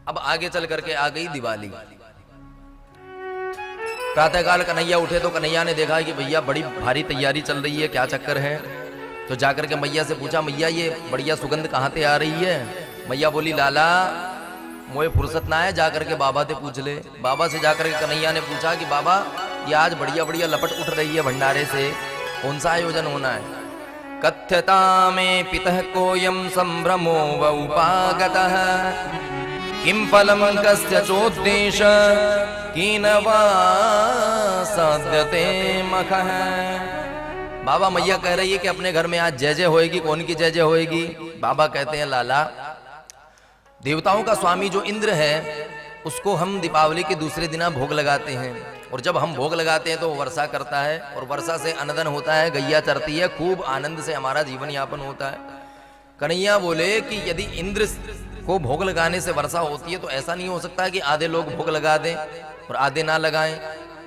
अब आगे चल करके आ गई दिवाली। प्रातःकाल कन्हैया उठे तो कन्हैया ने देखा कि भैया बड़ी भारी तैयारी चल रही है, क्या चक्कर है। तो जाकर के मैया से पूछा, मैया ये बढ़िया सुगंध कहाँ से आ रही है। मैया बोली, लाला मोए फुर्सत ना है, जाकर के बाबा से पूछ ले। बाबा से जाकर के कन्हैया ने पूछा कि बाबा ये आज बढ़िया बढ़िया लपट उठ रही है भंडारे से, कौन सा आयोजन होना है। कथ्यता में पितः कोयम संभ्रमो व उपागतः किम फलम कस्य चोद्देश कीन वा साध्यते मखः। बाबा मैया कह रही है कि अपने घर में आज जय जय होएगी, कौन की जय जय होएगी। बाबा कहते हैं, लाला देवताओं का स्वामी जो इंद्र है उसको हम दीपावली के दूसरे दिन भोग लगाते हैं, और जब हम भोग लगाते हैं तो वर्षा करता है, और वर्षा से अनदन होता है, गैया चरती है, खूब आनंद से हमारा जीवन यापन होता है। कन्हैया बोले कि यदि इंद्र को भोग लगाने से वर्षा होती है तो ऐसा नहीं हो सकता कि आधे लोग भोग लगा दें और आधे ना लगाएं।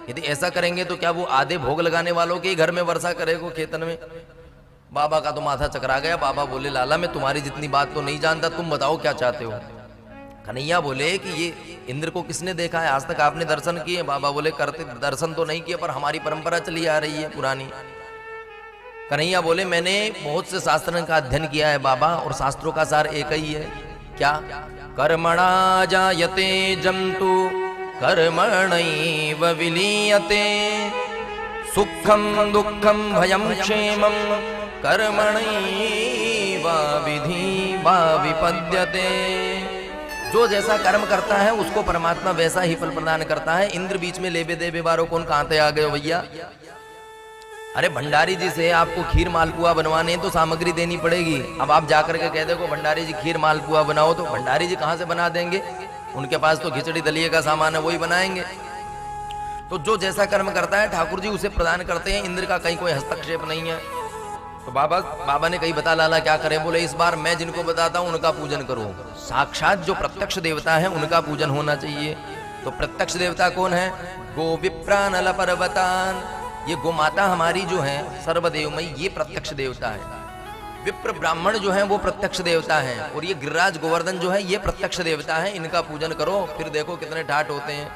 यदि ऐसा करेंगे तो क्या वो आधे भोग लगाने वालों के ही घर में वर्षा करेगा खेतन में। बाबा का तो माथा चकरा गया। बाबा बोले, लाला मैं तुम्हारी जितनी बात तो नहीं जानता, तुम बताओ क्या चाहते हो। कन्हैया बोले कि ये इंद्र को किसने देखा है, आज तक आपने दर्शन किए। बाबा बोले, करते दर्शन तो नहीं किए पर हमारी परंपरा चली आ रही है पुरानी। कन्हैया बोले, मैंने बहुत से शास्त्रों का अध्ययन किया है बाबा, और शास्त्रों का सार एक ही है, क्या, कर्मणा जायते जंतु कर्मणैव विलीयते सुखम दुखम भयम क्षेमम कर्मणैव विधि विपद्यते। जो जैसा कर्म करता है उसको परमात्मा वैसा ही फल प्रदान करता है। इंद्र बीच में लेबे देबे बारो कौन, कहां से आ गए हो भैया। अरे भंडारी जी से आपको खीर मालपुआ बनवाने तो सामग्री देनी पड़ेगी। अब आप जाकर के कह देखो भंडारी जी खीर मालपुआ बनाओ, तो भंडारी जी कहां से बना देंगे, उनके पास तो खिचड़ी दलिए का सामान है, वही बनाएंगे। तो जो जैसा कर्म करता है ठाकुर जी उसे प्रदान करते हैं, इंद्र का कहीं कोई हस्तक्षेप नहीं है। तो बाबा ने कही, बता लाला क्या करें। बोले, इस बार मैं जिनको बताता हूं उनका पूजन करो। साक्षात जो प्रत्यक्ष देवता है उनका पूजन होना चाहिए। तो प्रत्यक्ष देवता कौन है, गो विप्रानल पर्वतान, ये गोमाता हमारी जो है सर्वदेवमयी, ये प्रत्यक्ष देवता है। विप्र ब्राह्मण जो है वो प्रत्यक्ष देवता है, और ये गिरिराज गोवर्धन जो है ये प्रत्यक्ष देवता है। इनका पूजन करो, फिर देखो कितने ठाठ होते हैं।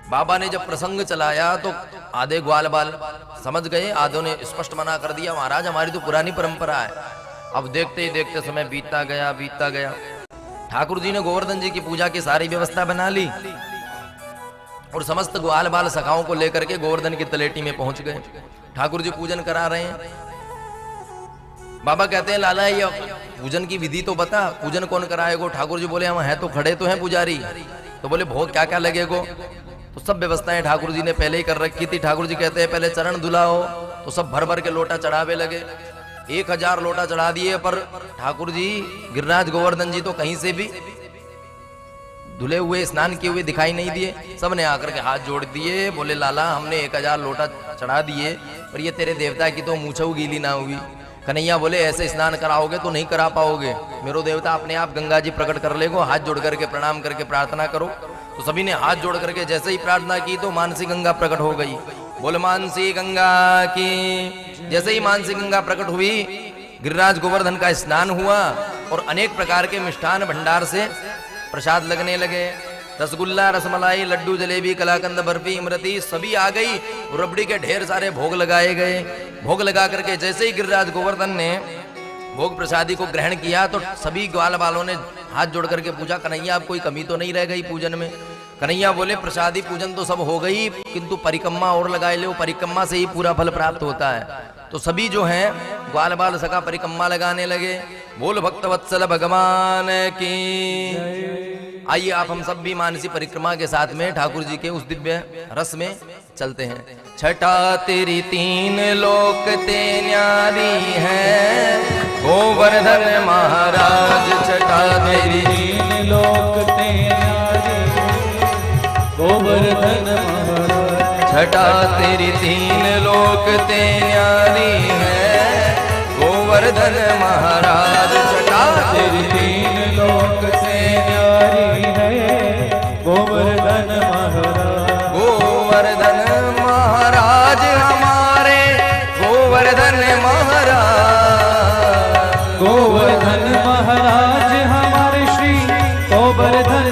बाबा ने जब प्रसंग चलाया तो आधे ग्वाल बाल समझ गए, आधों ने स्पष्ट मना कर दिया, महाराज हमारी तो पुरानी परंपरा है। अब देखते ही देखते समय बीतता गया। ठाकुर जी ने गोवर्धन जी की पूजा की सारी व्यवस्था बना ली, और समस्त ग्वाल बाल सखाओं को लेकर के गोवर्धन की तलेटी में पहुंच गए। ठाकुर जी पूजन करा रहे हैं। बाबा कहते हैं, लाला ये पूजन की विधि तो बता, पूजन कौन कराएगो। ठाकुर जी बोले, हम हैं तो खड़े तो हैं पुजारी। तो बोले, भोग क्या क्या लगेगो। तो सब व्यवस्थाएं ठाकुर जी ने पहले ही कर रखी थी। ठाकुर जी कहते हैं, पहले चरण धुलाओ। तो सब भर भर के लोटा चढ़ावे लगे। 1000 लोटा चढ़ा दिए, पर ठाकुर जी गिरिराज गोवर्धन जी तो कहीं से भी धुले हुए स्नान किए हुए दिखाई नहीं दिए। सबने आकर के हाथ जोड़ दिए। बोले, लाला हमने 1000 लोटा चढ़ा दिए, पर ये तेरे देवता की तो मूंछों गीली ना हुई। कन्हैया बोले, ऐसे स्नान कराओगे तो नहीं करा पाओगे, मेरो देवता अपने आप गंगा जी प्रकट कर लेगो। हाथ जोड़ करके प्रणाम करके प्रार्थना करो। तो सभी ने हाथ जोड़ करके जैसे ही प्रार्थना की तो मानसी गंगा प्रकट हो गई। बोल मानसी गंगा की। जैसे ही मानसी गंगा प्रकट हुई, गिरिराज गोवर्धन का स्नान हुआ, और अनेक प्रकार के मिष्ठान भंडार से प्रसाद लगने लगे। रसगुल्ला, रसमलाई, लड्डू, जलेबी, कलाकंद, बर्फी, इमरती सभी आ गई। रबड़ी के ढेर सारे भोग लगाए गए। भोग लगा करके जैसे ही गिरिराज गोवर्धन ने भोग प्रसादी को ग्रहण किया तो सभी ग्वाल बालों ने हाथ जोड़ करके पूछा, कन्हैया अब कोई कमी तो नहीं रह गई पूजन में। कन्हैया बोले, प्रसादी पूजन तो सब हो गई, किंतु परिक्रमा और लगाए ले, परिक्रमा से ही पूरा फल प्राप्त होता है। तो सभी जो हैं ग्वाल बाल सका परिक्रमा लगाने लगे। बोल भक्त वत्सल भगवान की। आइए आप हम सब भी मानसी परिक्रमा के साथ में ठाकुर जी के उस दिव्य रस में चलते हैं। छठा तेरी 3 लोक ते न्यारी है गोवर्धन महाराज। छठा तेरी 3 लोक ते न्यारी गोवर्धन महाराज। छठा तेरी 3 लोक ते न्यारी है गोवर्धन महाराज। छठा तेरी 3 लोक से न्यारी है गोवर्धन महाराज। गोवर्धन महाराज हमारे गोवर्धन महाराज। गोवर्धन महाराज हमारे श्री गोवर्धन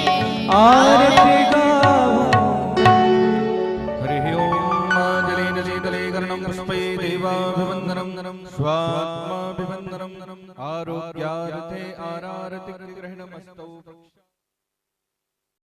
आरती गाऊं। हरिः ओम् जलेन शीतले कर्णं पुष्पये देवाभिवन्दनं स्वात्माभिवन्दनं आरोग्यार्थे आरारति ग्रहणमस्तौ।